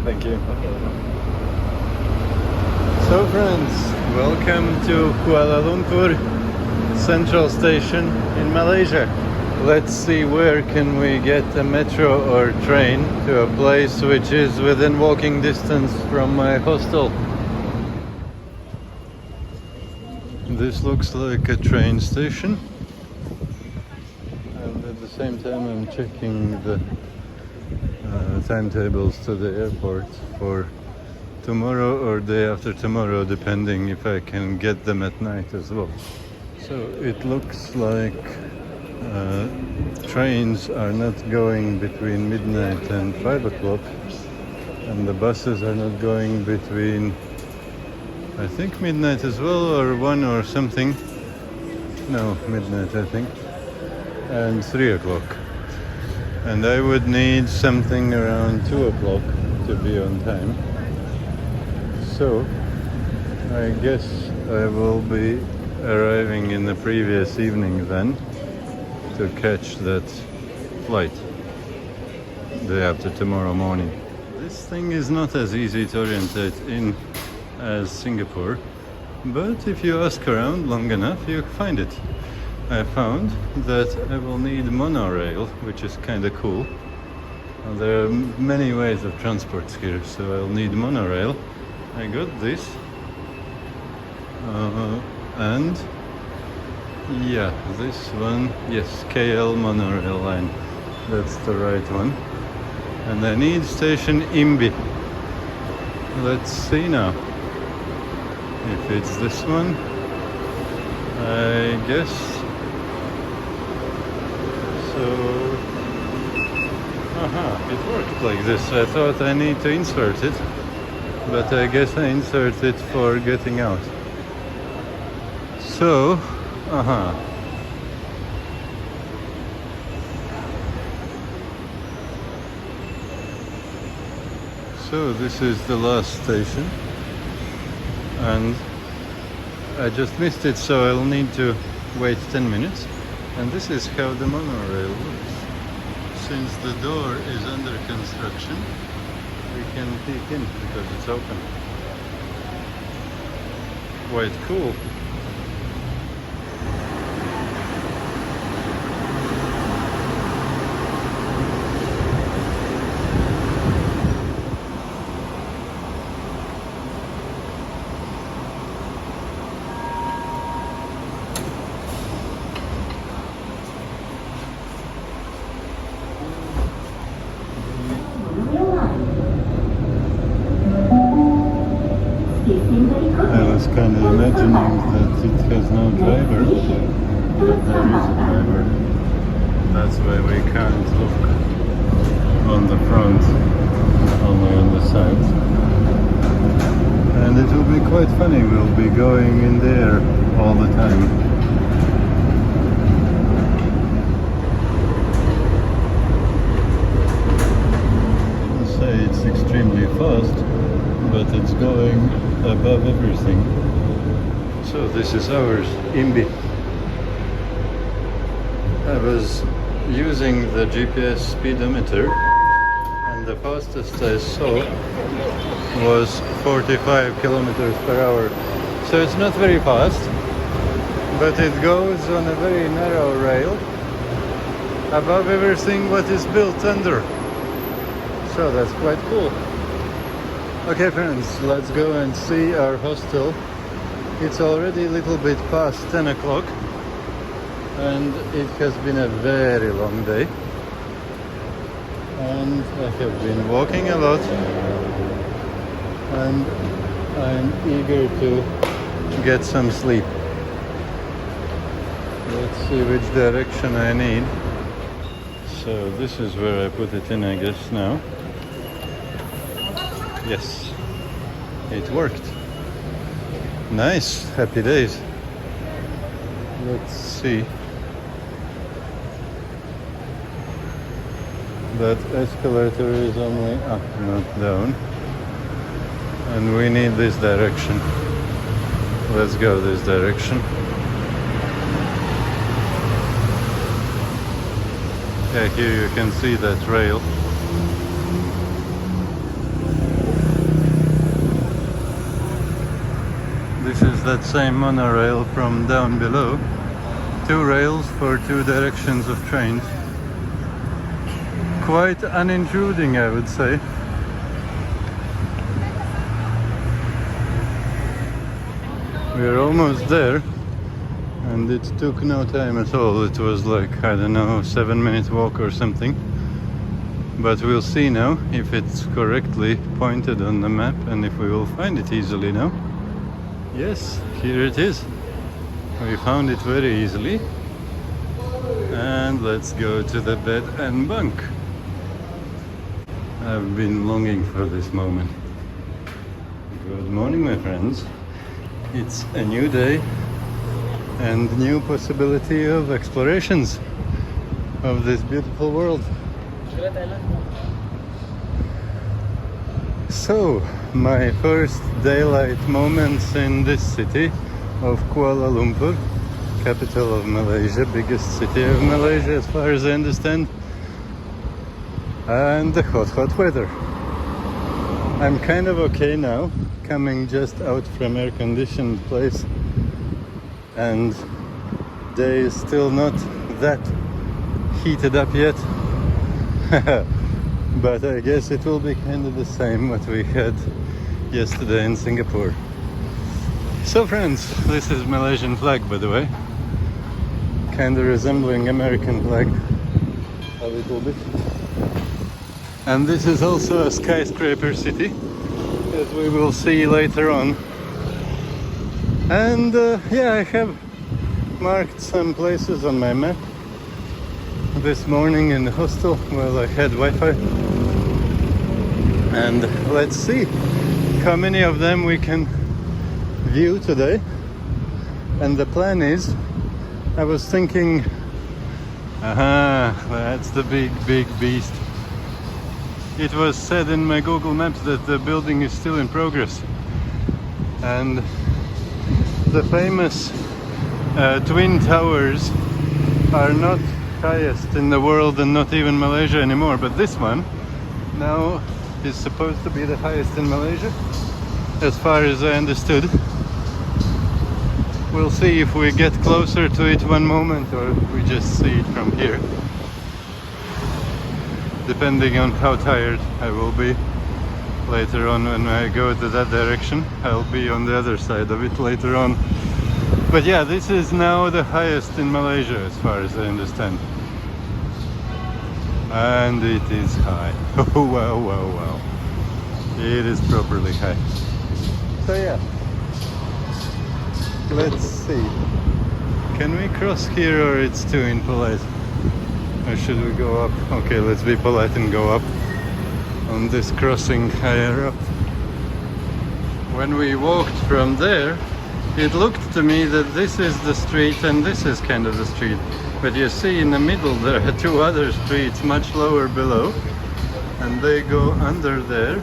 Thank you. Okay. So friends, welcome to Kuala Lumpur Central Station in Malaysia. Let's see where can we get a metro or train to a place which is within walking distance from my hostel. This looks like a train station, and at the same time I'm checking the timetables to the airport for tomorrow or day after tomorrow, depending if I can get them at night as well. So it looks like trains are not going between midnight and 5 o'clock, and the buses are not going between, I think, midnight as well, or 1 or something. No, midnight I think, and 3 o'clock. And I would need something around 2 o'clock to be on time. So I guess I will be arriving in the previous evening then to catch that flight day after tomorrow morning. This thing is not as easy to orientate in as Singapore, but if you ask around long enough you find it. I found that I will need monorail, which is kind of cool. There are many ways of transport here, so I'll need monorail. I got this, and yeah, this one, yes, KL monorail line, that's the right one. And I need station Imbi. Let's see now if it's this one. I guess so. It worked like this. I thought I need to insert it, but I guess I insert it for getting out. So, So this is the last station, and I just missed it, so I'll need to wait 10 minutes. And this is how the monorail works. Since the door is under construction, we can peek in because it's open. Quite cool. I was kind of imagining that it has no driver, but there is a driver. That's why we can't look on the front, only on the side. And it will be quite funny, we'll be going in there all the time. I'll say it's extremely fast, but it's going above everything. So this is ours, Imbi. I was using the GPS speedometer, and the fastest I saw was 45 kilometers per hour. So it's not very fast, but it goes on a very narrow rail above everything what is built under. So that's quite cool. Okay friends, let's go and see our hostel. It's already a little bit past 10 o'clock, and it has been a very long day. And I have been walking a lot, and I'm eager to get some sleep. Let's see which direction I need. So this is where I put it in, I guess, now. Yes, it worked. Nice, happy days. Let's see. That escalator is only up, not down. And we need this direction. Let's go this direction. Yeah, here you can see that rail. that same monorail from down below. 2 rails for 2 directions of trains. Quite unintruding, I would say. We're almost there, and it took no time at all. It was like, I don't know, 7-minute walk or something. But we'll see now if it's correctly pointed on the map and if we will find it easily now. Yes, here it is. We found it very easily. And let's go to the bed and bunk. I've been longing for this moment. Good morning, my friends. It's a new day and new possibility of explorations of this beautiful world. So, my first daylight moments in this city of Kuala Lumpur, capital of Malaysia, biggest city of Malaysia as far as I understand, and the hot weather. I'm kind of okay now, coming just out from air-conditioned place, and day is still not that heated up yet. But I guess it will be kind of the same what we had yesterday in Singapore. So friends, this is Malaysian flag, by the way. Kind of resembling American flag a little bit. And this is also a skyscraper city, as we will see later on. And yeah, I have marked some places on my map this morning in the hostel while I had Wi-Fi. And let's see how many of them we can view today. And the plan is, I was thinking, that's the big beast. It was said in my Google Maps that the building is still in progress. And the famous Twin Towers are not highest in the world and not even Malaysia anymore, but this one now is supposed to be the highest in Malaysia, as far as I understood. We'll see if we get closer to it one moment or we just see it from here. Depending on how tired I will be later on when I go to that direction. I'll be on the other side of it later on. But yeah, this is now the highest in Malaysia as far as I understand. And it is high. Oh wow. It is properly high. So yeah, let's see. Can we cross here or it's too impolite? Or should we go up? Okay, let's be polite and go up on this crossing higher up. When we walked from there, it looked to me that this is the street and this is kind of the street. But you see in the middle there are 2 other streets much lower below, and they go under there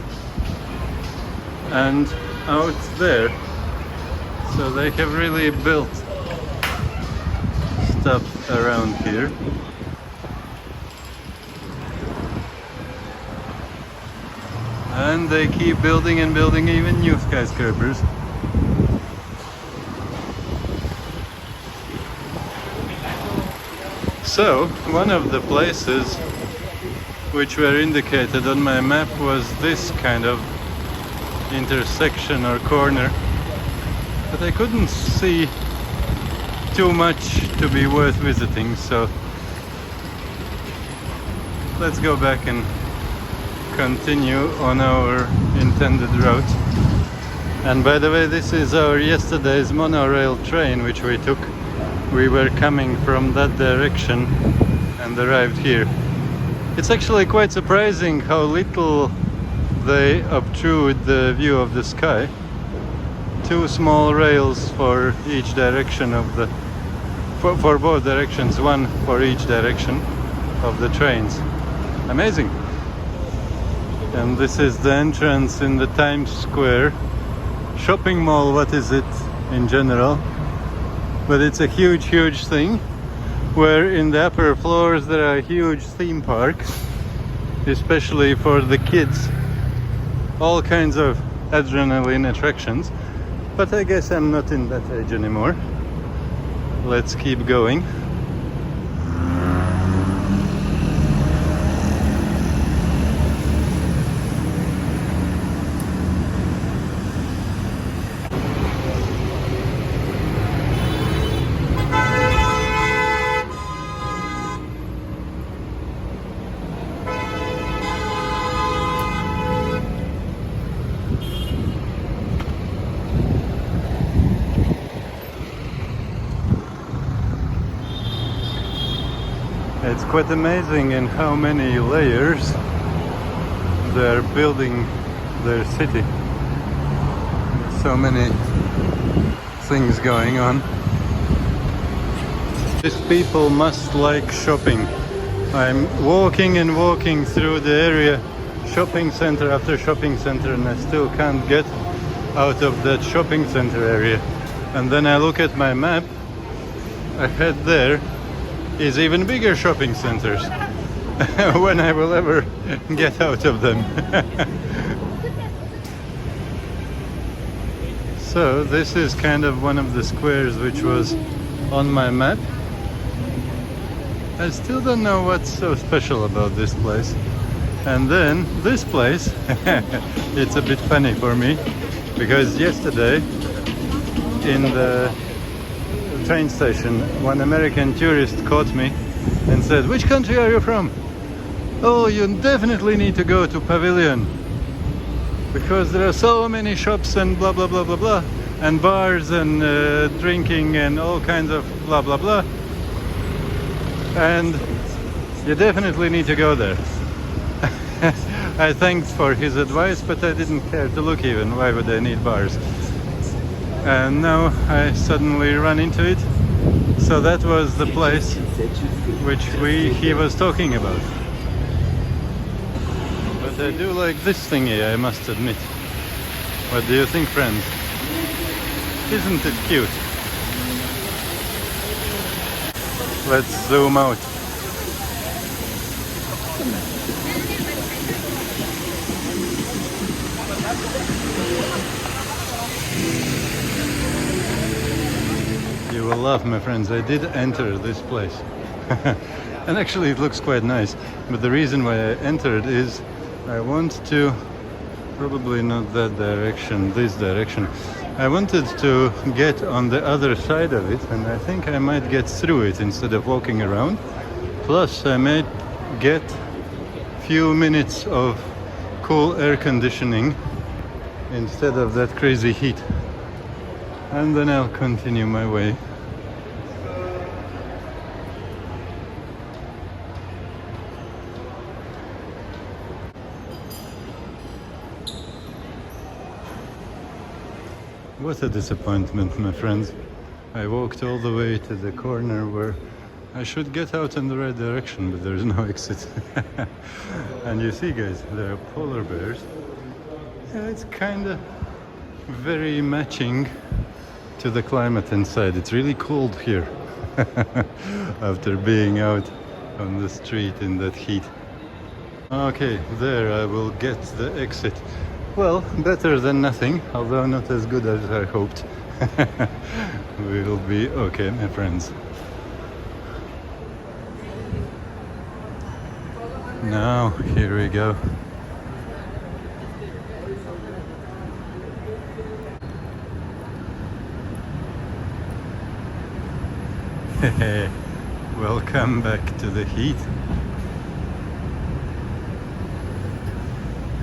and out there. So they have really built stuff around here. And they keep building and building even new skyscrapers. So, one of the places which were indicated on my map was this kind of intersection or corner. But I couldn't see too much to be worth visiting, so let's go back and continue on our intended route. And by the way, this is our yesterday's monorail train which we took. We were coming from that direction and arrived here. It's actually quite surprising how little they obtrude the view of the sky. 2 small rails for each direction of the for both directions, 1 for each direction of the trains. Amazing. And this is the entrance in the Times Square shopping mall. What is it in general? But it's a huge thing, where in the upper floors there are huge theme parks, especially for the kids. All kinds of adrenaline attractions. But I guess I'm not in that age anymore. Let's keep going. It's quite amazing in how many layers they're building their city. There's so many things going on. These people must like shopping. I'm walking and walking through the area, shopping center after shopping center, and I still can't get out of that shopping center area. And then I look at my map, ahead there is even bigger shopping centers. When I will ever get out of them. So this is kind of one of the squares which was on my map. I still don't know what's so special about this place. And then this place, it's a bit funny for me, because yesterday in the train station, one American tourist caught me and said, "Which country are you from?" "Oh, you definitely need to go to Pavilion, because there are so many shops and blah blah blah blah blah, and bars and drinking and all kinds of blah blah blah, and you definitely need to go there." I thanked for his advice, but I didn't care to look even. Why would I need bars? And now I suddenly run into it. So that was the place which he was talking about. But I do like this thingy, I must admit. What do you think, friends? Isn't it cute? Let's zoom out. You will laugh, my friends. I did enter this place. And actually it looks quite nice. But the reason why I entered is I want to, probably not that direction, this direction. I wanted to get on the other side of it, and I think I might get through it instead of walking around. Plus I might get few minutes of cool air conditioning instead of that crazy heat. And then I'll continue my way. What a disappointment, my friends. I walked all the way to the corner where I should get out in the right direction, but there's no exit. And you see, guys, there are polar bears. Yeah, it's kind of very matching to the climate inside. It's really cold here after being out on the street in that heat. Okay, there I will get the exit. Well, better than nothing, although not as good as I hoped. We'll be okay, my friends. Now, here we go. Welcome back to the heat.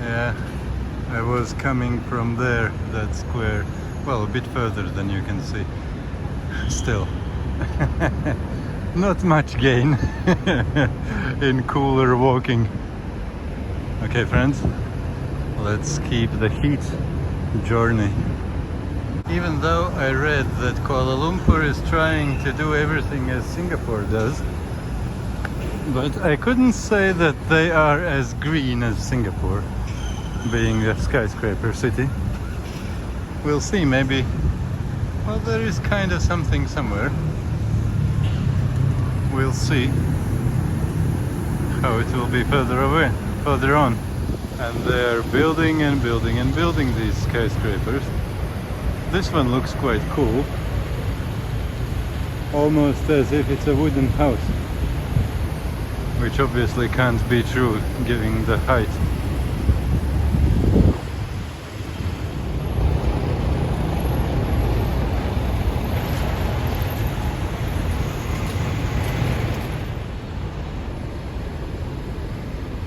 Yeah, I was coming from there, that square, well, a bit further than you can see. Still, not much gain in cooler walking. Okay, friends, let's keep the heat journey. Even though I read that Kuala Lumpur is trying to do everything as Singapore does, but I couldn't say that they are as green as Singapore, being a skyscraper city. We'll see, maybe. Well, there is kind of something somewhere. We'll see how it will be further away, further on. And they're building and building and building these skyscrapers. This one looks quite cool. Almost as if it's a wooden house. Which obviously can't be true, given the height.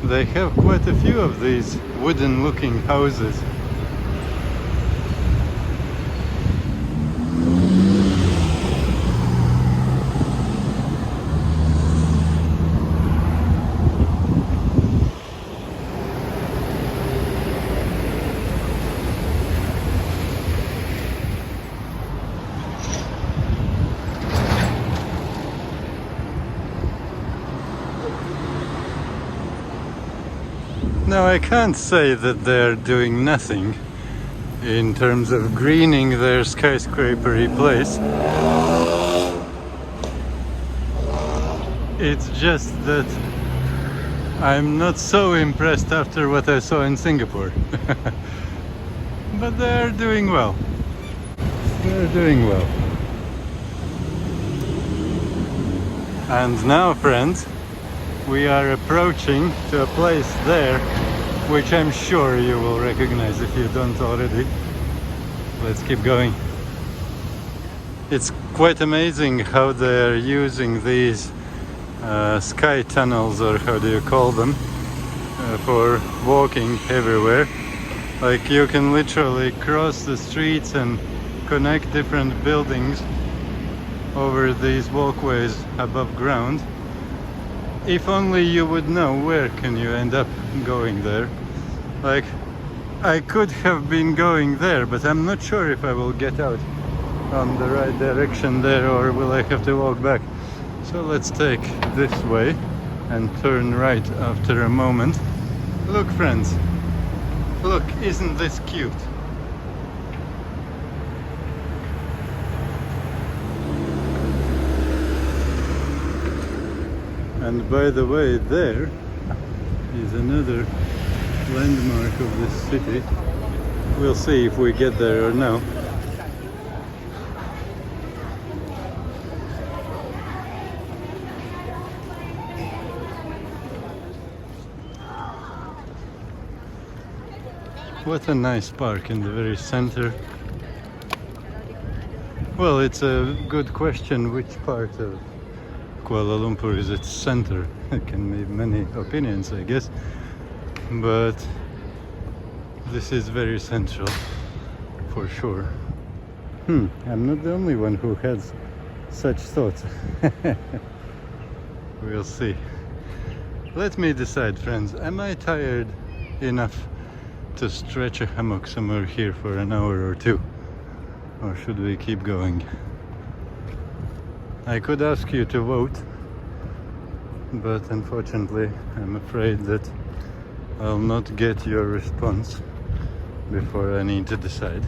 They have quite a few of these wooden-looking houses. Now I can't say that they're doing nothing in terms of greening their skyscraper-y place. It's just that I'm not so impressed after what I saw in Singapore. But they're doing well. They're doing well. And now, friends, we are approaching to a place there which I'm sure you will recognize if you don't already. Let's keep going. It's quite amazing how they're using these sky tunnels, or how do you call them, for walking everywhere. Like, you can literally cross the streets and connect different buildings over these walkways above ground. If only you would know where can you end up going there. Like, I could have been going there, but I'm not sure if I will get out on the right direction there, or will I have to walk back. So let's take this way and turn right after a moment. Look, friends, look, isn't this cute? And by the way, there is another landmark of this city. We'll see if we get there or no. What a nice park in the very center. Well, it's a good question which part of Kuala Lumpur is its center. There can be many opinions, I guess, but this is very central for sure. I'm not the only one who has such thoughts. We'll see. Let me decide, friends. Am I tired enough to stretch a hammock somewhere here for an hour or two? Or should we keep going? I could ask you to vote, but unfortunately I'm afraid that I'll not get your response before I need to decide.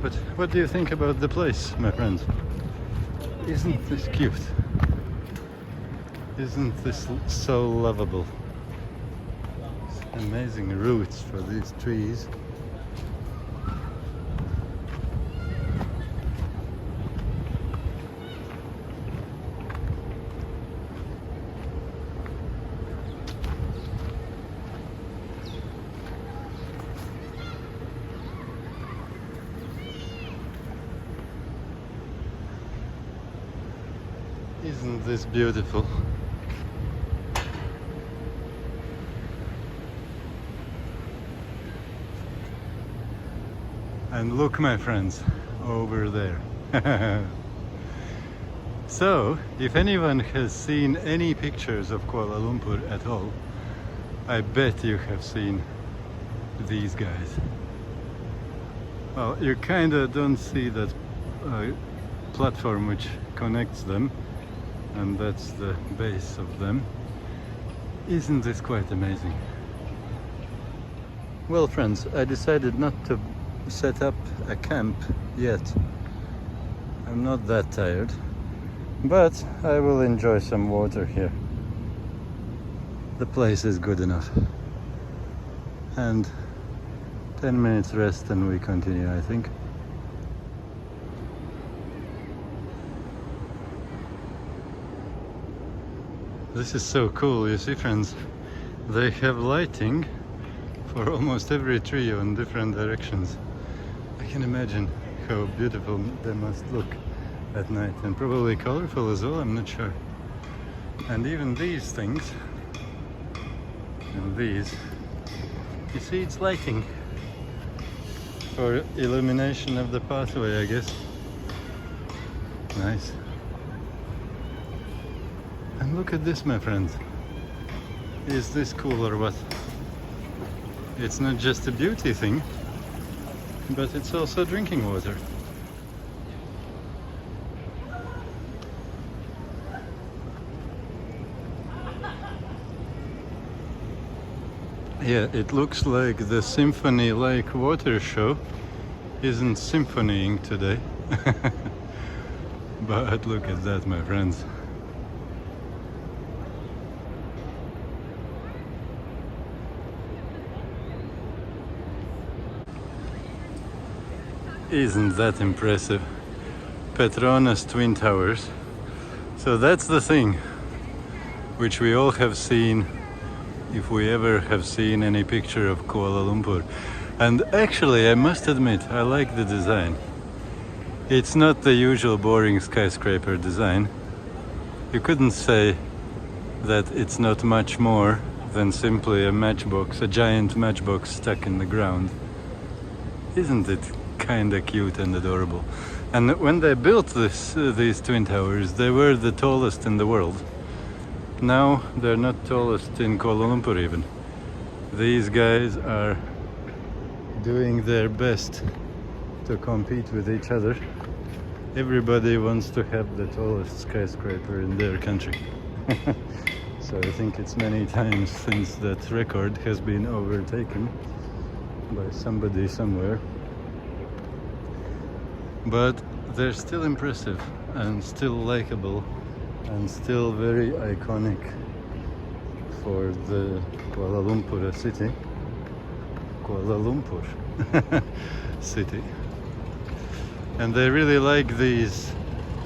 But what do you think about the place, my friends? Isn't this cute? Isn't this so lovable? Amazing roots for these trees. Isn't this beautiful? And look, my friends, over there. So, if anyone has seen any pictures of Kuala Lumpur at all, I bet you have seen these guys. Well, you kinda don't see that platform which connects them, and that's the base of them. Isn't this quite amazing? Well, friends, I decided not to set up a camp yet. I'm not that tired, but I will enjoy some water here. The place is good enough. And 10 minutes rest and we continue, I think. This is so cool, you see friends, they have lighting for almost every tree on different directions. I can imagine how beautiful they must look at night, and probably colorful as well, I'm not sure. And even these things, and these, you see it's lighting for illumination of the pathway, I guess. Nice. And look at this, my friends. Is this cool or what? It's not just a beauty thing, but it's also drinking water. Yeah, it looks like the Symphony Lake water show isn't symphonying today. But look at that, my friends. Isn't that impressive? Petronas Twin Towers. So that's the thing which we all have seen, if we ever have seen any picture of Kuala Lumpur. And actually, I must admit, I like the design. It's not the usual boring skyscraper design. You couldn't say that it's not much more than simply a matchbox, a giant matchbox stuck in the ground. Isn't it kinda cute and adorable? And when they built these twin towers, they were the tallest in the world. Now they're not tallest in Kuala Lumpur even. These guys are doing their best to compete with each other. Everybody wants to have the tallest skyscraper in their country. So I think it's many times since that record has been overtaken by somebody somewhere. But they're still impressive and still likable and still very iconic for the Kuala Lumpur city. Kuala Lumpur city. And they really like these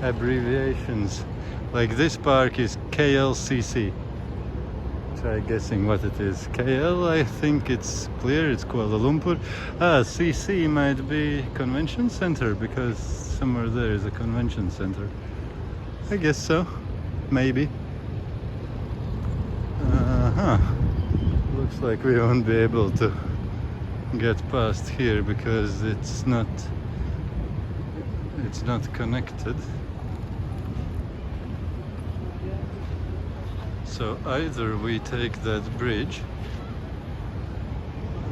abbreviations. Like this park is KLCC. Try guessing what it is. KL, I think it's clear, it's Kuala Lumpur. CC might be convention center, because somewhere there is a convention center. I guess so, maybe. Looks like we won't be able to get past here because it's not connected. So either we take that bridge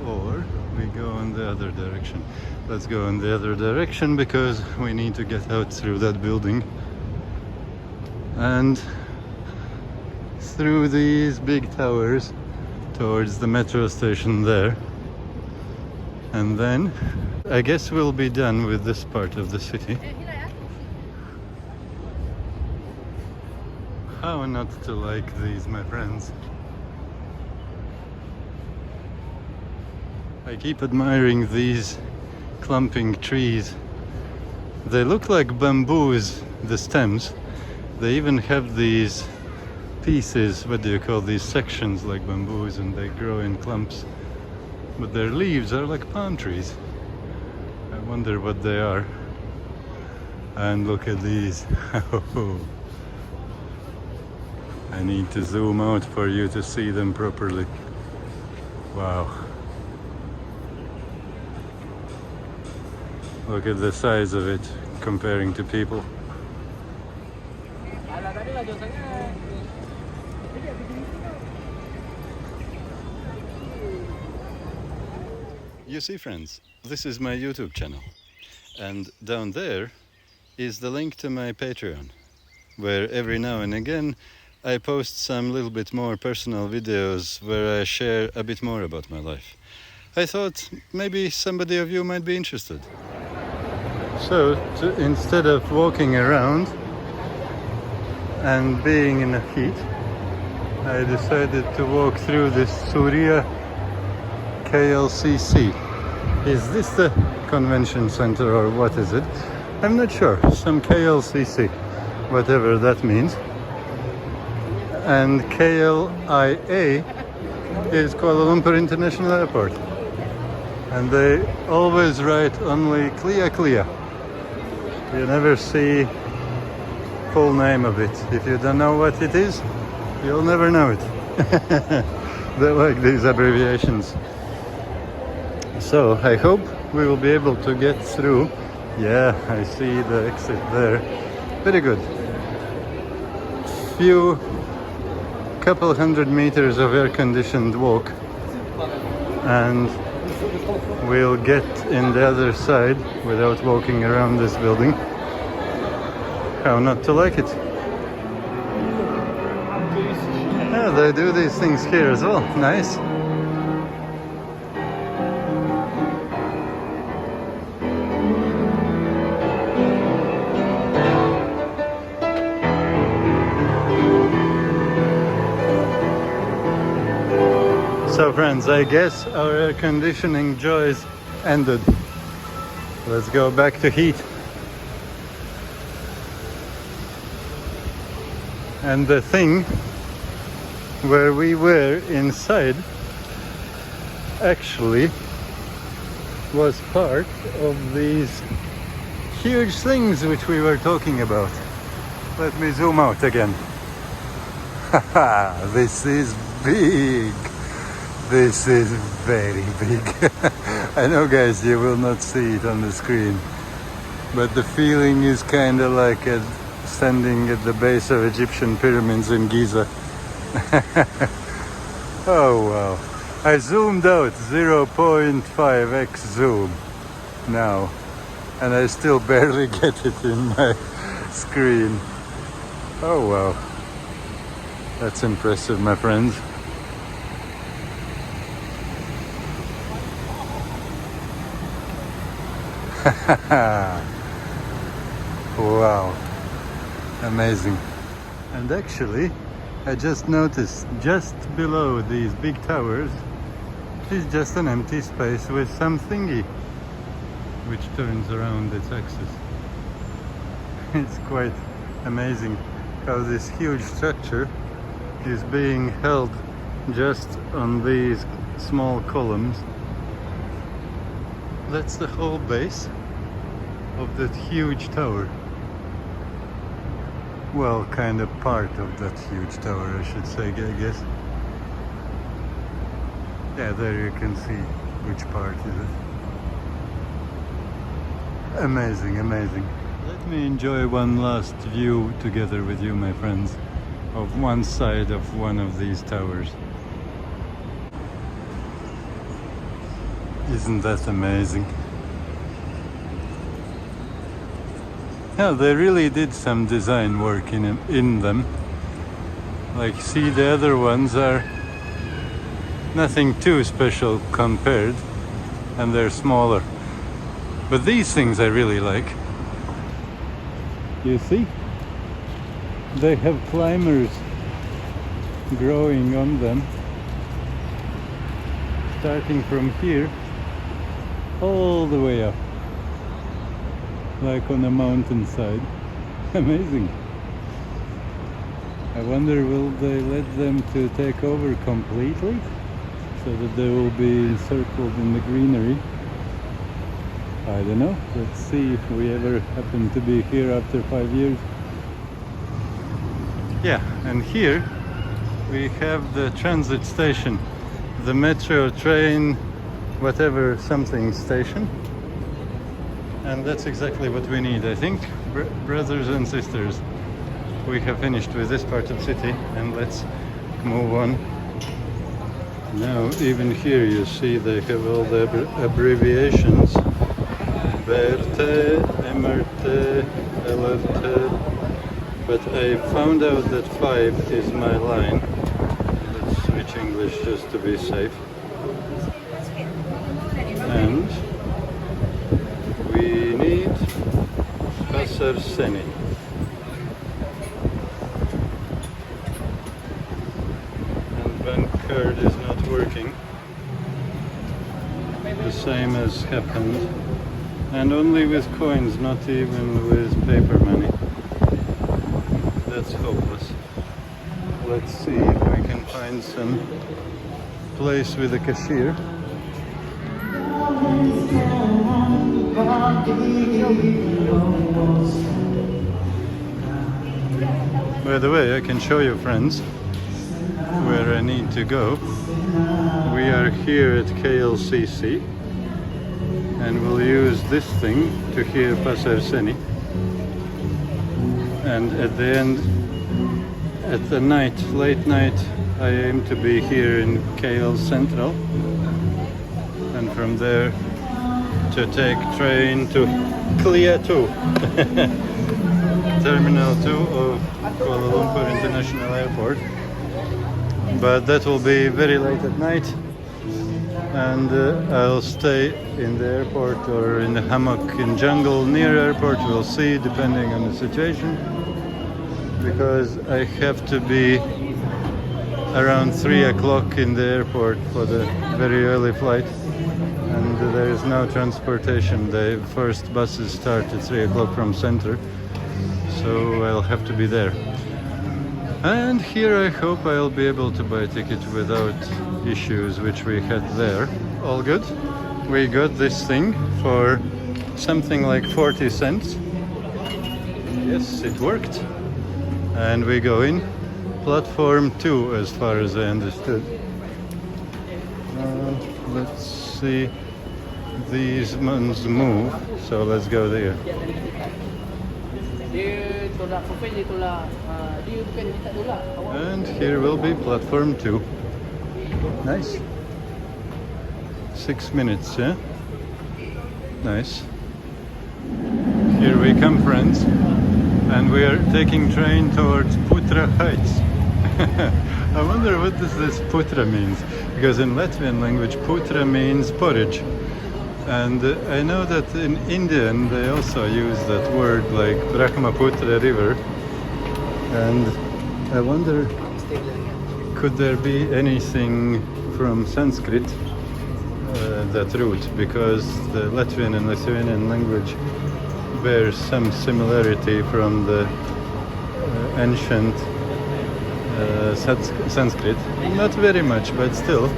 or we go in the other direction. Let's go in the other direction because we need to get out through that building and through these big towers towards the metro station there. And then I guess we'll be done with this part of the city. How not to like these, my friends? I keep admiring these clumping trees. They look like bamboos, the stems. They even have these pieces, what do you call these sections, like bamboos, and they grow in clumps. But their leaves are like palm trees. I wonder what they are. And look at these. I need to zoom out for you to see them properly. Wow. Look at the size of it comparing to people. You see, friends, this is my YouTube channel. And down there is the link to my Patreon, where every now and again I post some little bit more personal videos where I share a bit more about my life. I thought maybe somebody of you might be interested. So instead of walking around and being in a heat, I decided to walk through this Surya KLCC. Is this the convention center or what is it? I'm not sure. Some KLCC, whatever that means. and KLIA is Kuala Lumpur International Airport. And they always write only Klia Klia. You never see full name of it. If you don't know what it is, you'll never know it. They like these abbreviations. So I hope we will be able to get through. Yeah, I see the exit there. Very good. Couple 100 meters of air-conditioned walk, and we'll get in the other side without walking around this building. How not to like it? Yeah, they do these things here as well. Nice. So friends, I guess our air conditioning joys ended. Let's go back to heat. And the thing where we were inside actually was part of these huge things which we were talking about. Let me zoom out again. Haha, this is big. This is very big. I know guys, you will not see it on the screen, but the feeling is kind of like standing at the base of Egyptian pyramids in Giza. Oh wow. I zoomed out 0.5x zoom now, and I still barely get it in my screen. Oh wow. That's impressive, my friends. Wow, amazing. And actually I just noticed just below these big towers is just an empty space with some thingy which turns around its axis. It's quite amazing how this huge structure is being held just on these small columns. That's the whole base of that huge tower. Well, kind of part of that huge tower, I should say, I guess. Yeah, there you can see which part is it. Amazing, amazing. Let me enjoy one last view together with you, my friends, of one side of one of these towers. Isn't that amazing? Yeah, they really did some design work in them. Like, see, the other ones are nothing too special compared, and they're smaller. But these things I really like. You see? They have climbers growing on them, starting from here all the way up, like on a mountainside. Amazing. I wonder, will they let them to take over completely so that they will be encircled in the greenery? I don't know. Let's see if we ever happen to be here after 5 years. Yeah, and here we have the transit station, the metro train, whatever something station. And that's exactly what we need, I think. Brothers and sisters, we have finished with this part of the city, and let's move on. Now, even here you see they have all the abbreviations. BRT, MRT, LRT. But I found out that 5 is my line. Let's switch English just to be safe. And we need Pasar Seni. And bank card is not working. The same has happened. And only with coins, not even with paper money. That's hopeless. Let's see if we can find some place with a cashier. By the way, I can show you, friends, where I need to go. We are here at KLCC and we'll use this thing to hear Pasar Seni. And at the end, at the night, late night, I aim to be here in KL Central, and from there to take train to Kuala 2, Terminal 2 of Kuala Lumpur International Airport. But that will be very late at night, and I'll stay in the airport or in the hammock in jungle near airport. We'll see, depending on the situation, because I have to be around 3 o'clock in the airport for the very early flight, and there is no transportation. The first buses start at 3 o'clock from center, so I'll have to be there. And here I hope I'll be able to buy a ticket without issues which we had there. All good. We got this thing for something like 40 cents. Yes, it worked. And we go in platform 2 as far as I understood. Let's see. These ones move, so let's go there. And here will be platform 2. Nice. 6 minutes, yeah? Nice. Here we come, friends. And we are taking train towards Putra Heights. I wonder what this Putra means. Because in Latvian language, Putra means porridge. And I know that in Indian they also use that word, like Brahmaputra river. And I wonder, could there be anything from Sanskrit, that root? Because the Latvian and Lithuanian language bears some similarity from the ancient Sanskrit. Not very much, but still,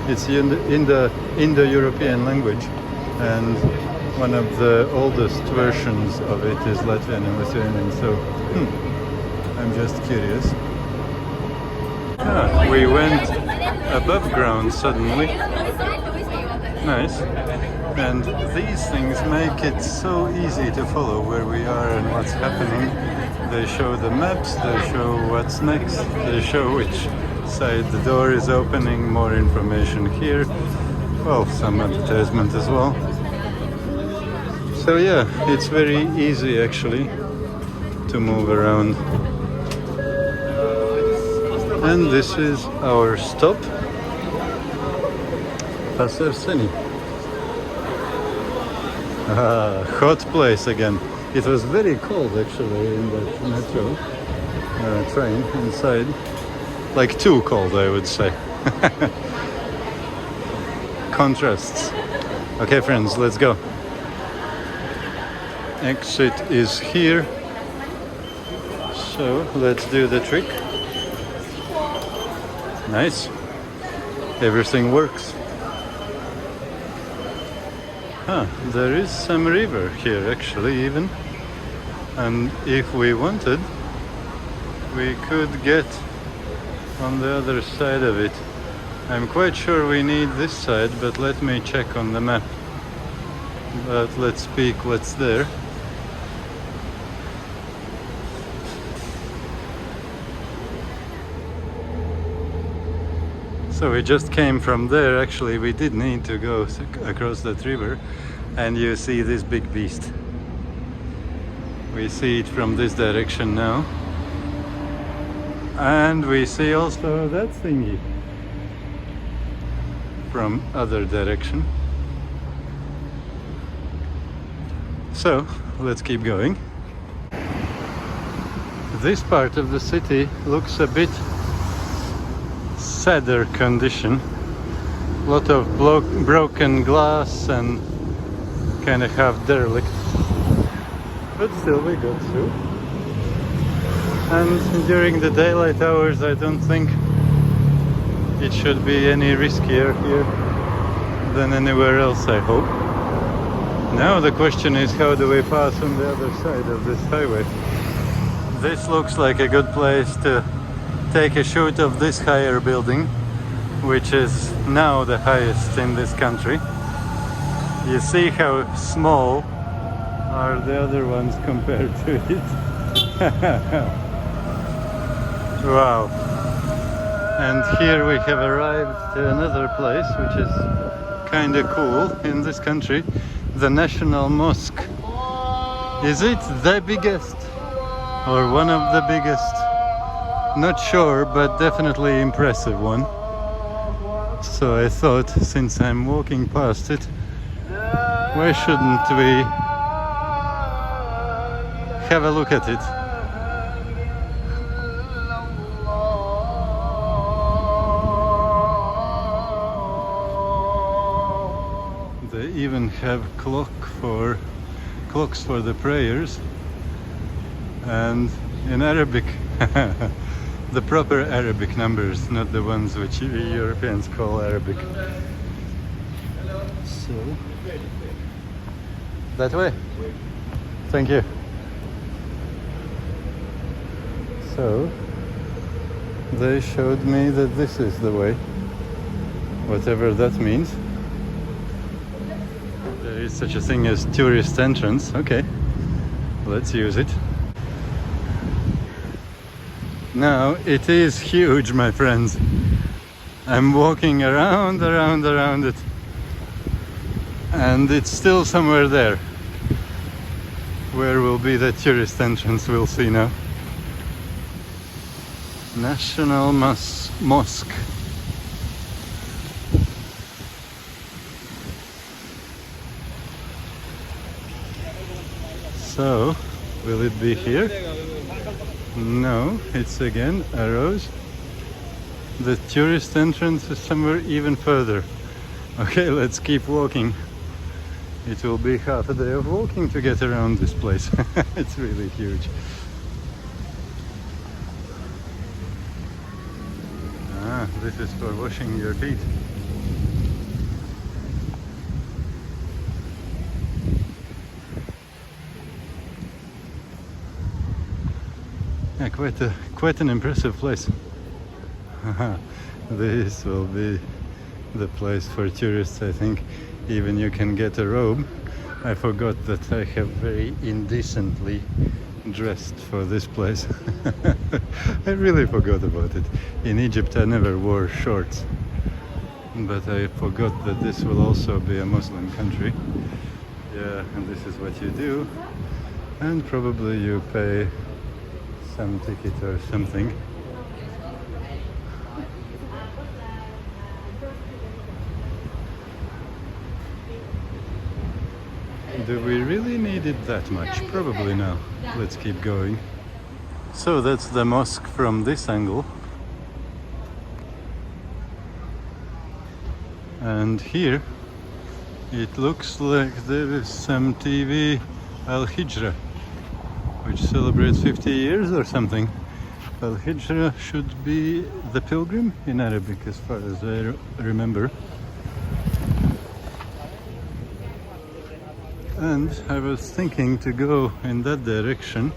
it's in the Indo-European language. And one of the oldest versions of it is Latvian and Lithuanian, so I'm just curious. We went above ground suddenly. Nice. And these things make it so easy to follow where we are and what's happening. They show the maps, they show what's next, they show which side the door is opening, more information here. Well, some advertisement as well. So yeah, it's very easy actually to move around. And this is our stop, Pasar Seni. Hot place again. It was very cold actually in that metro train inside. Like too cold, I would say. Contrasts. Okay, friends, let's go. Exit is here. So let's do the trick. Nice. Everything works. There is some river here actually even. And if we wanted, we could get on the other side of it. I'm quite sure we need this side, but let me check on the map. But let's speak what's there. So we just came from there. Actually, we did need to go across that river, and you see this big beast. We see it from this direction now. And we see also that thingy from other direction. So let's keep going. This part of the city looks a bit sadder condition. A lot of broken glass and kind of half derelict. But still we got through. And during the daylight hours I don't think it should be any riskier here than anywhere else, I hope. Now the question is, how do we pass on the other side of this highway? This looks like a good place to take a shoot of this higher building, which is now the highest in this country. You see how small are the other ones compared to it. Wow. And here we have arrived to another place which is kind of cool in this country, the National Mosque. Is it the biggest or one of the biggest? Not sure, but definitely impressive one. So I thought, since I'm walking past it, why shouldn't we have a look at it? They even have clocks for the prayers, and in Arabic. The proper Arabic numbers, not the ones which Europeans call Arabic. So, that way. Thank you. So, they showed me that this is the way, whatever that means. There is such a thing as tourist entrance. Okay, let's use it. Now it is huge, my friends. I'm walking around it, and it's still somewhere there. Where will be the tourist entrance? We'll see now. National Mosque. So, will it be here? No, it's again arrows. The tourist entrance is somewhere even further. Okay, let's keep walking. It will be half a day of walking to get around this place. It's really huge. Ah, this is for washing your feet. Yeah, quite an impressive place. This will be the place for tourists, I think. Even you can get a robe. I forgot that I have very indecently dressed for this place. I really forgot about it. In Egypt I never wore shorts, but I forgot that this will also be a Muslim country. Yeah, and this is what you do, and probably you pay some ticket or something. Do we really need it that much? Probably no. Let's keep going. So that's the mosque from this angle. And here it looks like there is some TV Al-Hijra, which celebrates 50 years or something. Al-Hijra should be the pilgrim in Arabic, as far as I remember. And I was thinking to go in that direction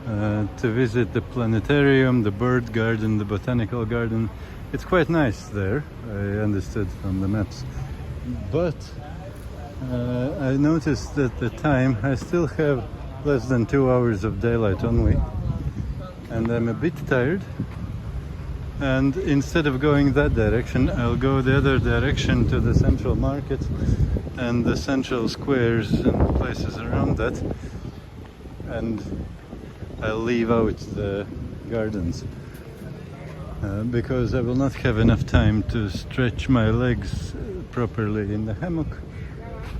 to visit the planetarium, the bird garden, the botanical garden. It's quite nice there, I understood from the maps. But I noticed that the time, I still have less than 2 hours of daylight only, and I'm a bit tired. And instead of going that direction, I'll go the other direction to the central market and the central squares and places around that, and I'll leave out the gardens because I will not have enough time to stretch my legs properly in the hammock,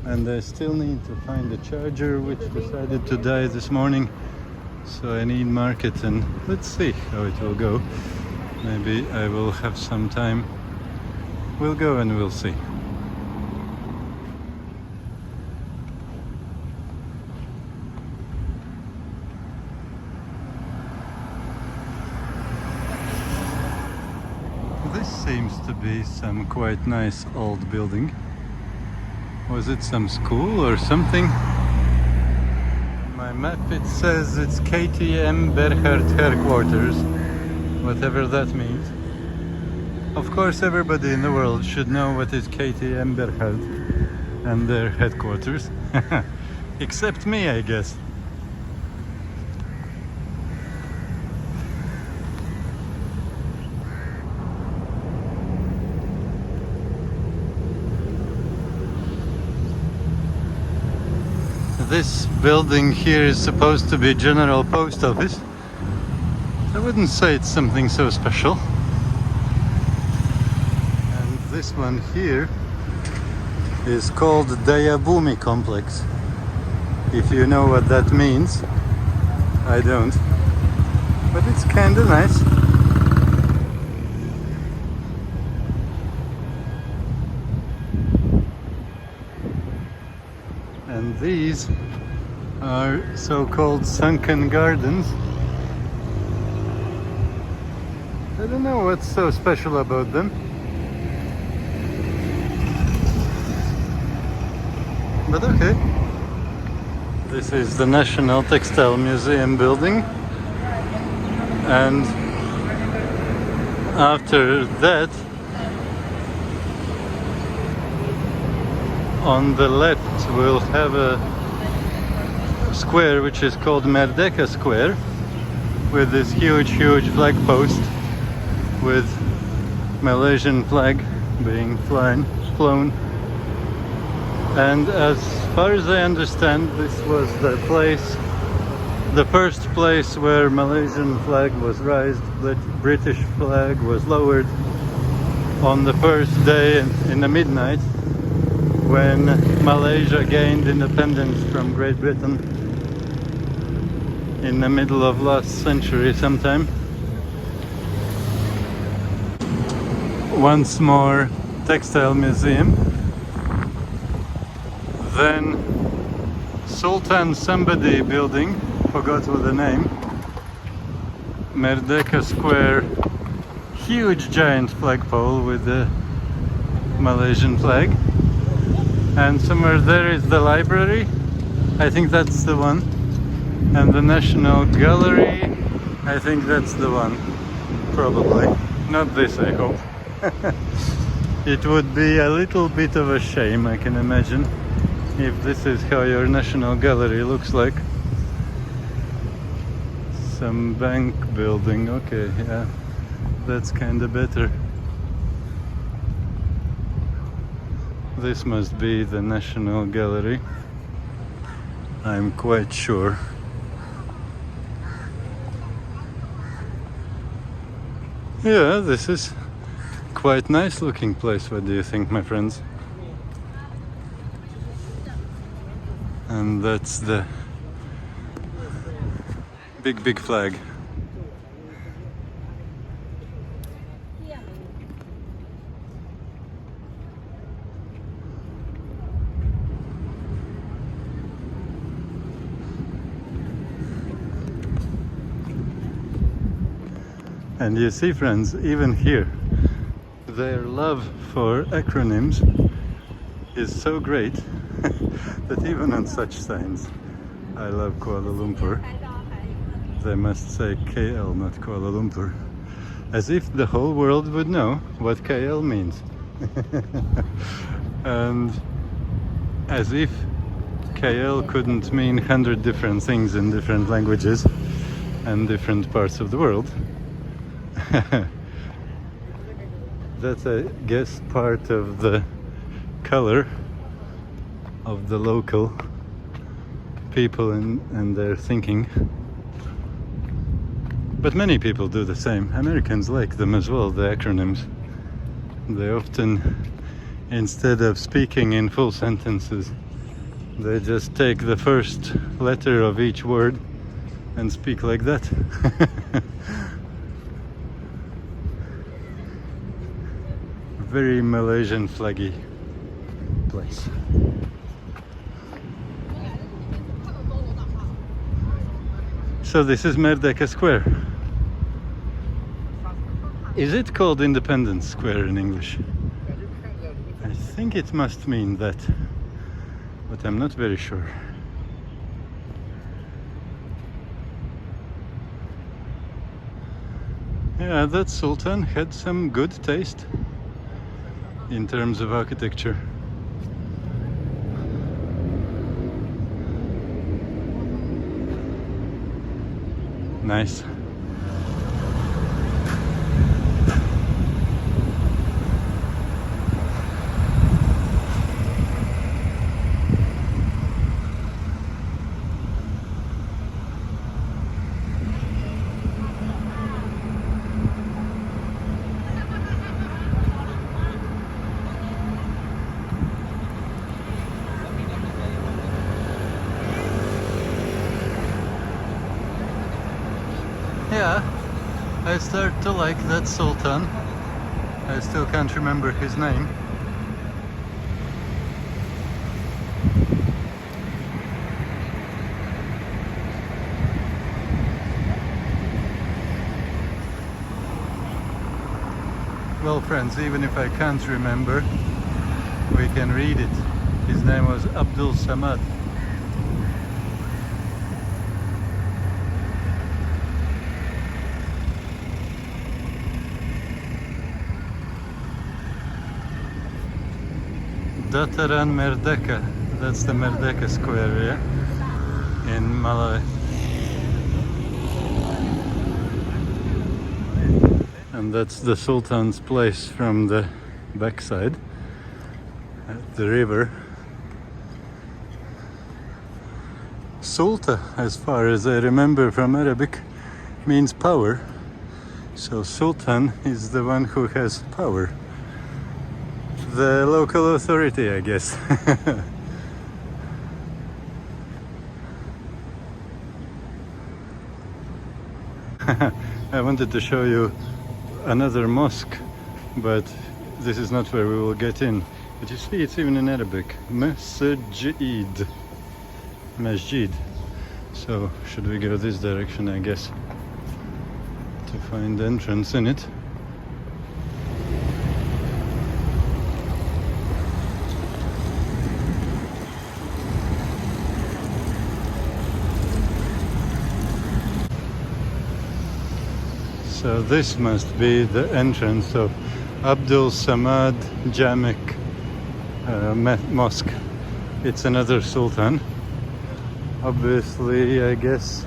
and I still need to find a charger which decided to die this morning, so I need market, and let's see how it will go. Maybe I will have some time. We'll go and we'll see. seems to be some quite nice old building. Was it some school or something? On my map it says it's KTM Berhard headquarters, whatever that means. Of course everybody in the world should know what is KTM Berhard and their headquarters. Except me, I guess. This building here is supposed to be General Post Office. I wouldn't say it's something so special. And this one here is called Dayabumi Complex. If you know what that means, I don't. But it's kinda nice. And these are so-called sunken gardens. I don't know what's so special about them. But okay. This is the National Textile Museum building. And after that, on the left we'll have a square which is called Merdeka Square, with this huge flag post with Malaysian flag being flown. And as far as I understand, this was the first place where Malaysian flag was raised. The British flag was lowered on the first day in the midnight, when Malaysia gained independence from Great Britain in the middle of last century sometime. Once more textile museum. Then Sultan somebody building, forgot what the name. Merdeka Square, huge giant flagpole with the Malaysian flag. And somewhere there is the library, I think that's the one. And the National Gallery, I think that's the one, probably. Not this, I hope. It would be a little bit of a shame, I can imagine, if this is how your National Gallery looks like. Some bank building, okay, yeah, that's kinda better. This must be the National Gallery, I'm quite sure. Yeah, this is quite nice looking place. What do you think, my friends? And that's the big flag. And you see, friends, even here, their love for acronyms is so great that even on such signs, I love Kuala Lumpur, they must say KL, not Kuala Lumpur, as if the whole world would know what KL means. And as if KL couldn't mean 100 different things in different languages and different parts of the world. That's, I guess, part of the color of the local people and their thinking. But many people do the same. Americans like them as well, the acronyms. They often, instead of speaking in full sentences, they just take the first letter of each word and speak like that. Very Malaysian flaggy place. So this is Merdeka Square. Is it called Independence Square in English? I think it must mean that, but I'm not very sure. Yeah, that Sultan had some good taste in terms of architecture. Nice. Yeah, I start to like that Sultan. I still can't remember his name. Well, friends, even if I can't remember, we can read it. His name was Abdul Samad. Dataran Merdeka, that's the Merdeka Square, yeah? In Malawi. And that's the Sultan's place from the backside at the river. Sulta, as far as I remember from Arabic, means power. So Sultan is the one who has power. The local authority, I guess. I wanted to show you another mosque, but this is not where we will get in. But you see, it's even in Arabic. Masjid. Masjid. So, should we go this direction, I guess, to find entrance in it? So this must be the entrance of Abdul Samad Jamek Mosque. It's another Sultan. Obviously, I guess,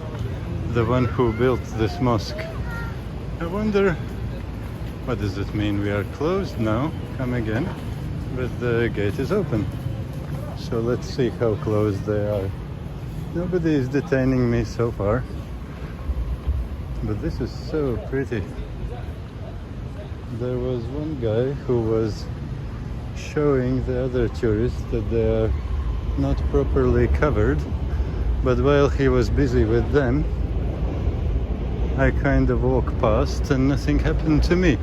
the one who built this mosque. I wonder, what does it mean? We are closed now. Come again. But the gate is open. So let's see how close they are. Nobody is detaining me so far. But this is so pretty. There was one guy who was showing the other tourists that they are not properly covered, but while he was busy with them, I kind of walked past and nothing happened to me.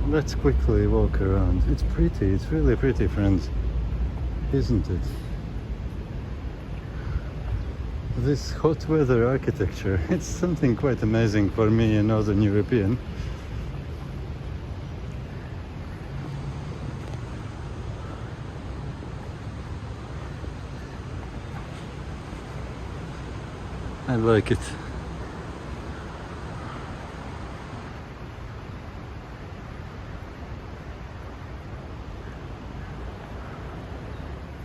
Let's quickly walk around. It's pretty, it's really pretty, friends, isn't it? This hot weather architecture, it's something quite amazing for me, a Northern European. I like it.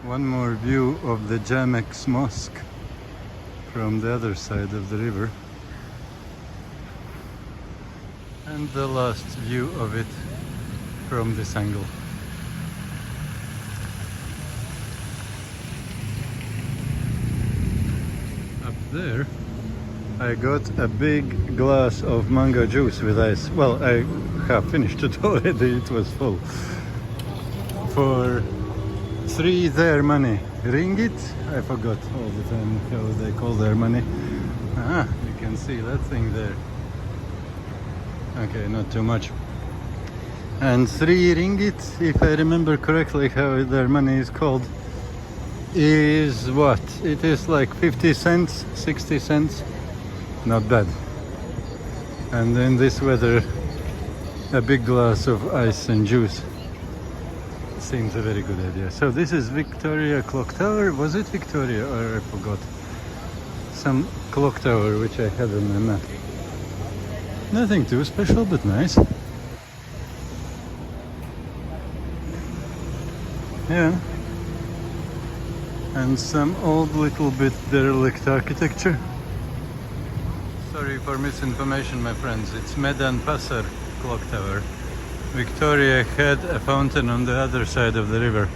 One more view of the Jamek Mosque from the other side of the river, and the last view of it from this angle. Up there I got a big glass of mango juice with ice. Well, I have finished it already, it was full. For 3 their money. Ringgit? I forgot all the time how they call their money. Ah, you can see that thing there. Okay, not too much. And 3 ringgit, if I remember correctly how their money is called, is what? It is like 50 cents, 60 cents. Not bad. And in this weather, a big glass of ice and juice. Seems a very good idea. So this is Victoria Clock Tower. Was it Victoria or I forgot? Some clock tower which I had on my map. Nothing too special, but nice. Yeah. And some old little bit derelict architecture. Sorry for misinformation, my friends. It's Medan Pasar Clock Tower. Victoria had a fountain on the other side of the river.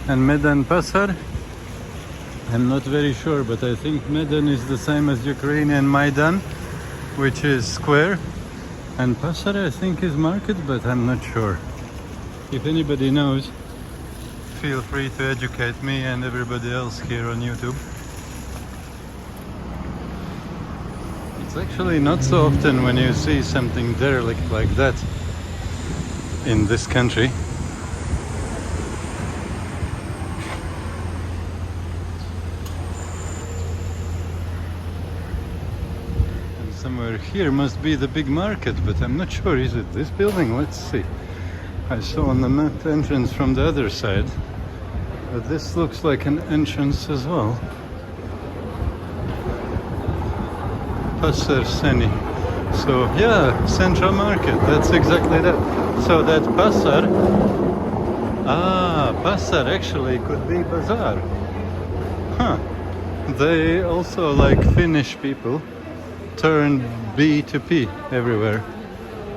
And Medan Pasar, I'm not very sure, but I think Medan is the same as Ukrainian Maidan, which is square. And Pasar I think is market, but I'm not sure. If anybody knows, feel free to educate me and everybody else here on YouTube. It's actually not so often when you see something derelict like that in this country. And somewhere here must be the big market, but I'm not sure. Is it this building? Let's see. I saw on the map entrance from the other side, but this looks like an entrance as well. Pasar Seni. So yeah, Central Market, that's exactly that. So that Pasar, Pasar actually could be Bazaar. Huh. They also, like Finnish people, turn B to P everywhere.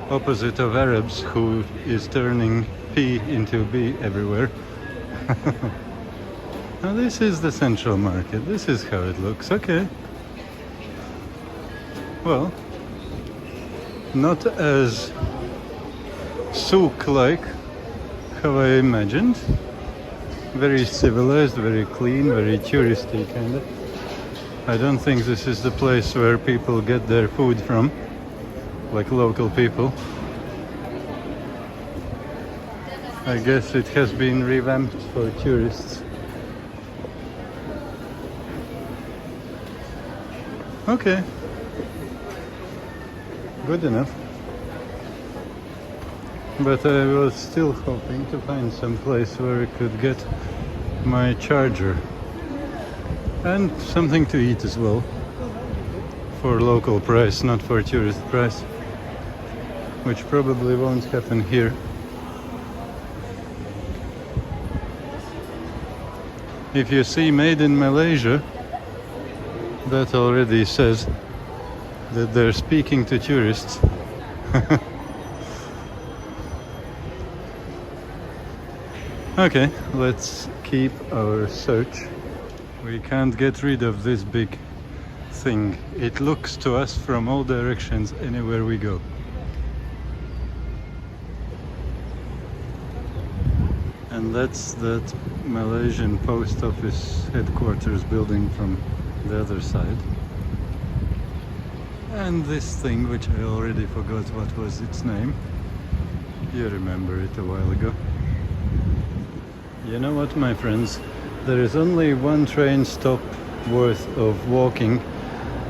Opposite of Arabs, who is turning P into B everywhere. Now this is the Central Market. This is how it looks. Okay. Well, not as souk-like how I imagined. Very civilized, very clean, very touristy kind of. I don't think this is the place where people get their food from, like local people. I guess it has been revamped for tourists. Okay. Good enough. But I was still hoping to find some place where I could get my charger and something to eat as well, for local price, not for tourist price, which probably won't happen here. If you see made in Malaysia, that already says that they're speaking to tourists. Okay, let's keep our search. We can't get rid of this big thing. It looks to us from all directions anywhere we go. And that's that Malaysian post office headquarters building from the other side. And this thing, which I already forgot what was its name. You remember it a while ago. You know what, my friends? There is only one train stop worth of walking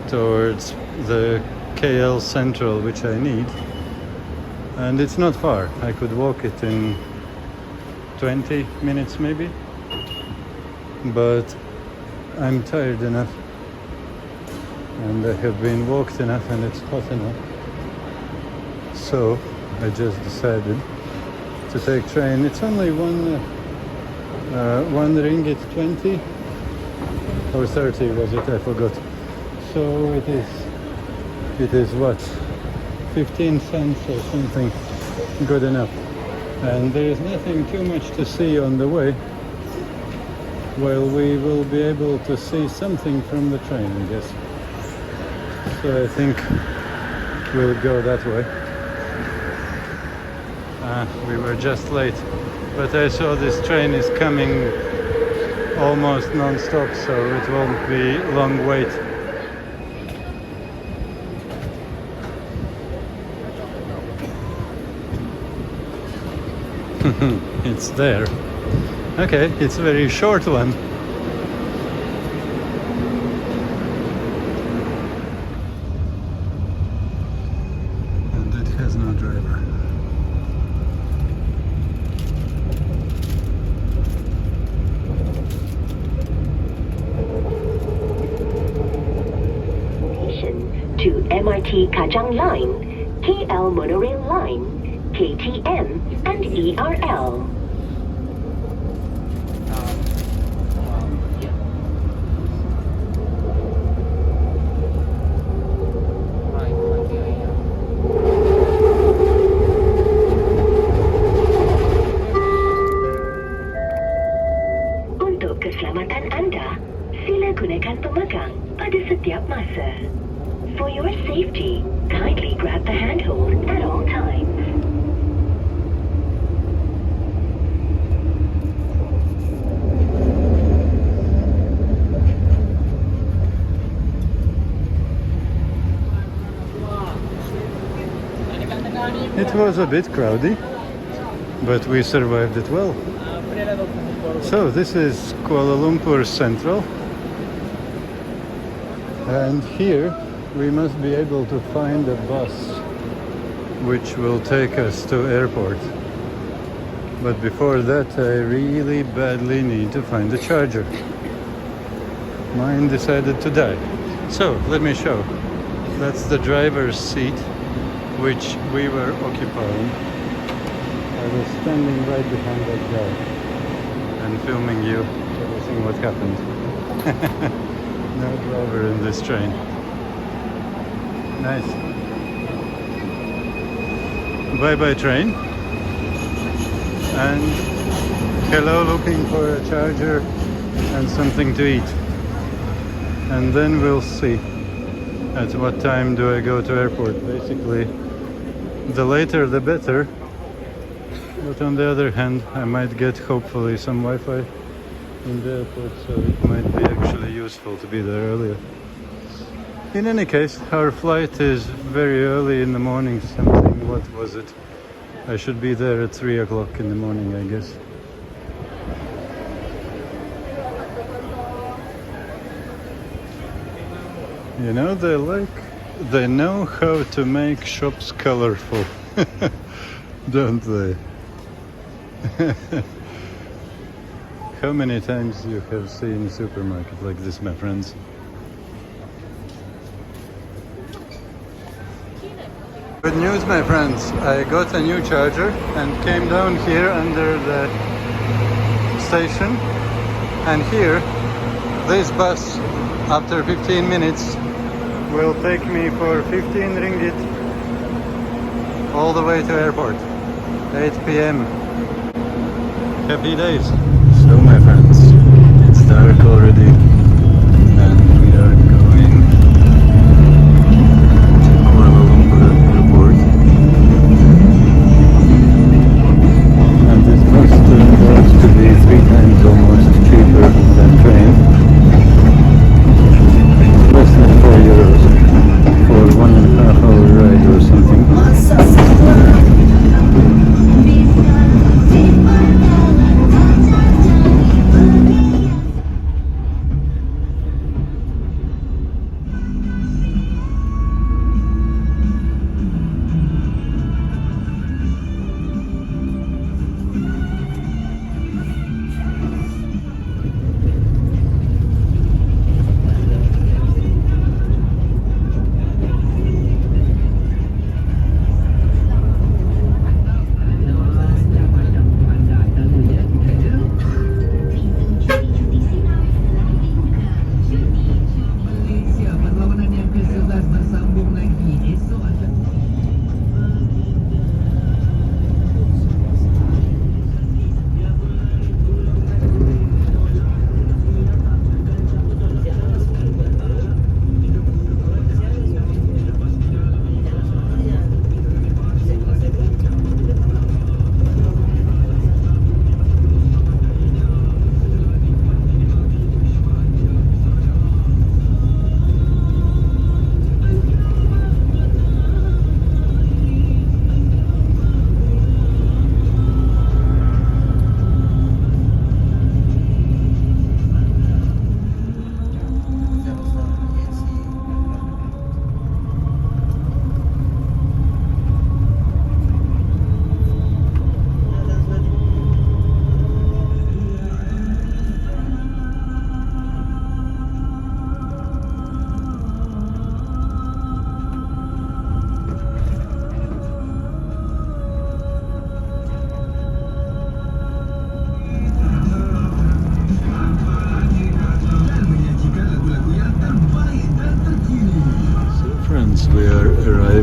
towards the KL Central, which I need. And it's not far. I could walk it in 20 minutes maybe. But I'm tired enough. And I have been walked enough and it's hot enough. So I just decided to take train. It's only one ringgit 20 or 30 was it? I forgot. So it is what? 15 cents or something. Good enough. And there is nothing too much to see on the way. Well, we will be able to see something from the train, I guess. So I think we'll go that way. We were just late, but I saw this train is coming almost non-stop, so it won't be long wait. It's there. Okay, it's a very short one. MRT Kajang Line, KL Monorail Line, KTM, and ERL. Untuk keselamatan anda, sila gunakan pemegang pada setiap masa. For your safety, kindly grab the handhold at all times. It was a bit crowded, but we survived it well. So this is Kuala Lumpur Central, and here we must be able to find a bus which will take us to airport. But before that, I really badly need to find a charger. Mine decided to die. So let me show. That's the driver's seat which we were occupying. I was standing right behind that guy and filming you, seeing what happened. No driver in this train. Nice. Bye-bye train. And hello, looking for a charger and something to eat. And then we'll see at what time do I go to airport. Basically, the later the better. But on the other hand, I might get hopefully some Wi-Fi in the airport, so it might be actually useful to be there earlier. In any case, our flight is very early in the morning, something, what was it? I should be there at 3 o'clock in the morning, I guess. You know, they know how to make shops colorful, don't they? How many times you have seen a supermarket like this, my friends? Good news, my friends. I got a new charger and came down here under the station. And here, this bus, after 15 minutes, will take me for 15 ringgit all the way to airport. 8 p.m. Happy days. So, my friends, it's dark already, and we are going to Kuala Lumpur airport. And this bus turned out to be 3 times almost cheaper than train. Less than €4 for 1.5 hour ride or something.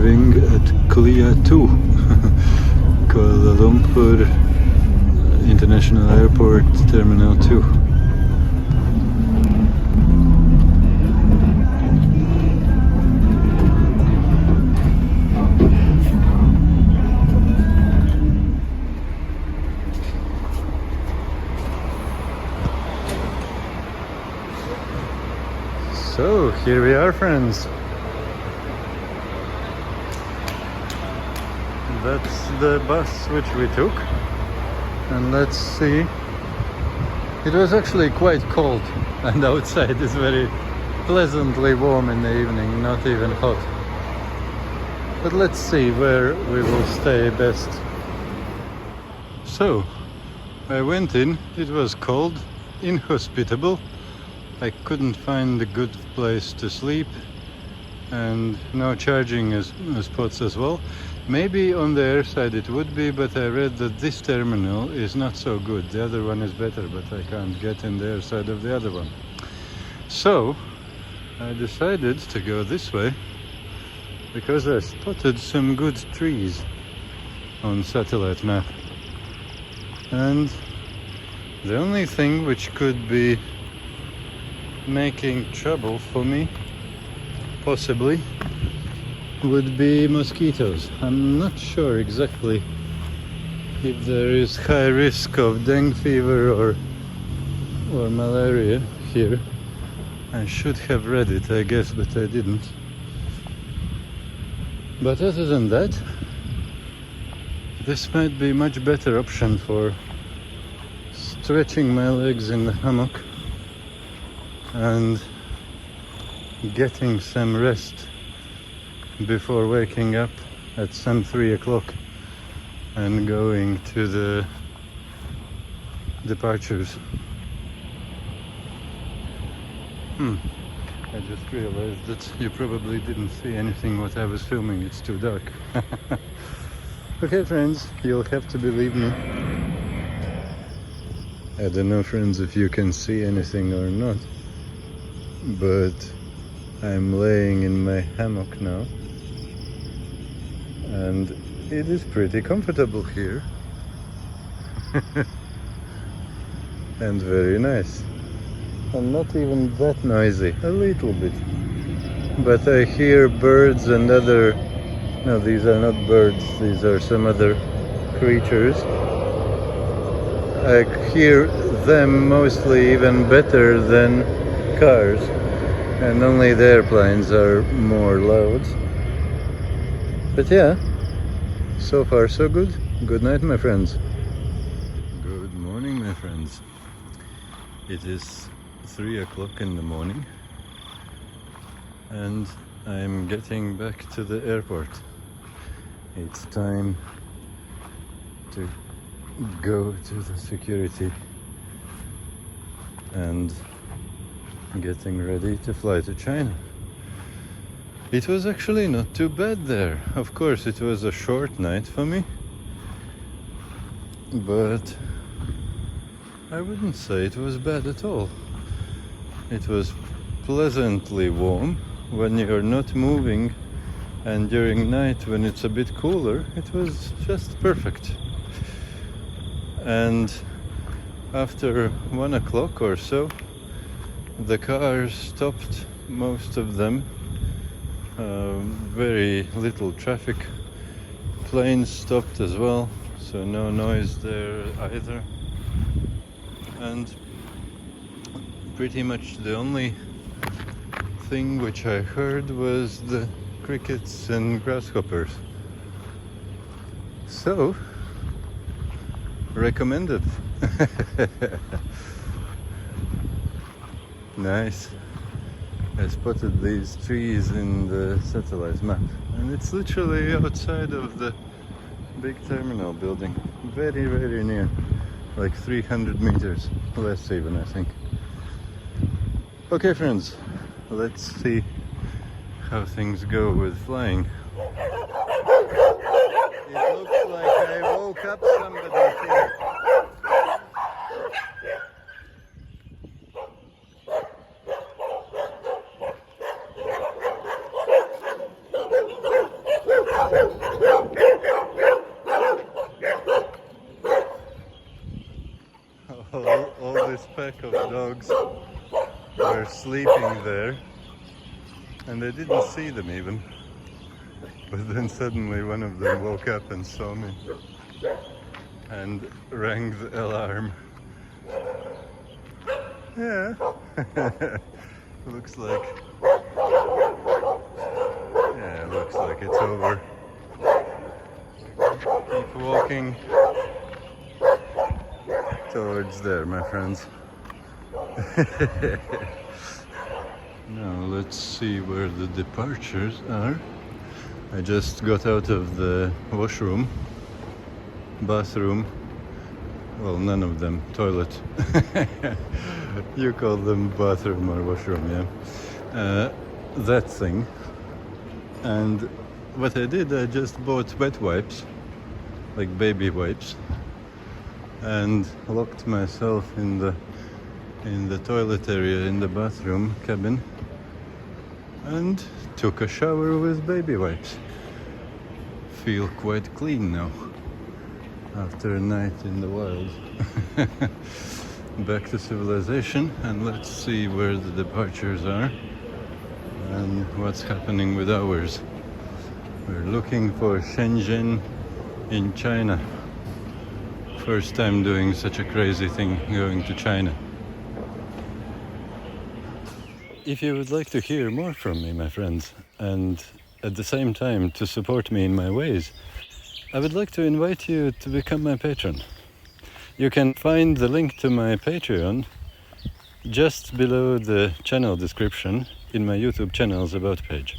arriving at Kuala 2, Kuala Lumpur International Airport Terminal 2. So here we are, friends. That's the bus which we took, and let's see. It was actually quite cold, and outside is very pleasantly warm in the evening, not even hot. But let's see where we will stay best. So I went in, it was cold, inhospitable. I couldn't find a good place to sleep, and no charging spots as well. Maybe on the air side it would be, but I read that this terminal is not so good. The other one is better, but I can't get in the air side of the other one. So I decided to go this way because I spotted some good trees on satellite map. And the only thing which could be making trouble for me, possibly, would be mosquitoes. I'm not sure exactly if there is high risk of dengue fever or malaria here. I should have read it, I guess, but I didn't. But other than that, this might be a much better option for stretching my legs in the hammock and getting some rest before waking up at some 3 o'clock and going to the departures. I just realized that you probably didn't see anything what I was filming, it's too dark. Okay, friends, you'll have to believe me. I don't know, friends, if you can see anything or not, but I'm laying in my hammock now, and it is pretty comfortable here. And very nice, and not even that noisy, a little bit, but I hear birds and other, no, these are not birds, these are some other creatures. I hear them mostly even better than cars, and only the airplanes are more loud. But yeah, so far so good. Good night, my friends. Good morning, my friends. It is 3 o'clock in the morning, and I'm getting back to the airport. It's time to go to the security and getting ready to fly to China. It was actually not too bad there. Of course, it was a short night for me, but I wouldn't say it was bad at all. It was pleasantly warm when you're not moving, and during night when it's a bit cooler, it was just perfect. And after 1 o'clock or so, the cars stopped, most of them. Very little traffic. Planes stopped as well, so no noise there either. And pretty much the only thing which I heard was the crickets and grasshoppers. So, recommended. Nice. I spotted these trees in the satellite map, and it's literally outside of the big terminal building. Very, very near, like 300 meters, less even, I think. Okay, friends, let's see how things go with flying. It looks like I woke up somebody here. dogs were sleeping there, and I didn't see them even. But then suddenly one of them woke up and saw me and rang the alarm. Yeah, looks like it's over. Keep walking towards there, my friends. Now let's see where the departures are. I just got out of the washroom, bathroom. Well, none of them. Toilet. You call them bathroom or washroom, yeah. That thing. And what I did, I just bought wet wipes, like baby wipes, and locked myself in the toilet area in the bathroom cabin and took a shower with baby wipes. Feel quite clean now after a night in the wild. Back to civilization, and let's see where the departures are and what's happening with ours. We're looking for Shenzhen in China. First time doing such a crazy thing, going to China. If you would like to hear more from me, my friends, and at the same time to support me in my ways, I would like to invite you to become my patron. You can find the link to my Patreon just below the channel description in my YouTube channel's About page.